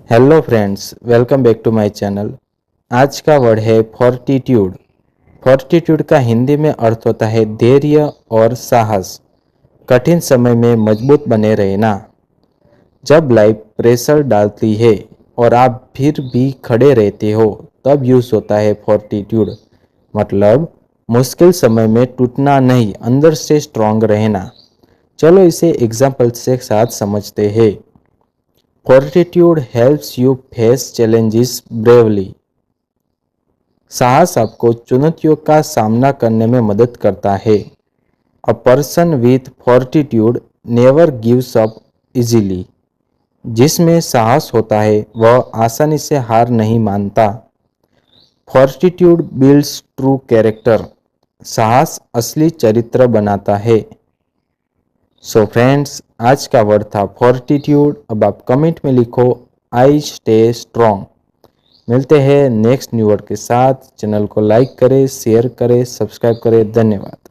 Hello friends, welcome back to my channel. आज का word है फोर्टिट्यूड। फोर्टिट्यूड का हिंदी में अर्थ होता है धैर्य और साहस, कठिन समय में मजबूत बने रहना। जब लाइफ प्रेशर डालती है और आप फिर भी खड़े रहते हो तब यूज होता है फोर्टिट्यूड। मतलब मुश्किल समय में टूटना नहीं, अंदर से स्ट्रांग रहना। चलो इसे एग्जाम्पल के साथ समझते हैं। Fortitude helps you face challenges bravely. साहस आपको चुनौतियों का सामना करने में मदद करता है। A person with fortitude never gives up easily. जिसमें साहस होता है वह आसानी से हार नहीं मानता। Fortitude builds true character. साहस असली चरित्र बनाता है। सो फ्रेंड्स, आज का वर्ड था फोर्टिट्यूड। अब आप कमेंट में लिखो आई स्टे स्ट्रॉन्ग। मिलते हैं नेक्स्ट न्यू वर्ड के साथ। चैनल को लाइक करें, शेयर करें, सब्सक्राइब करें। धन्यवाद।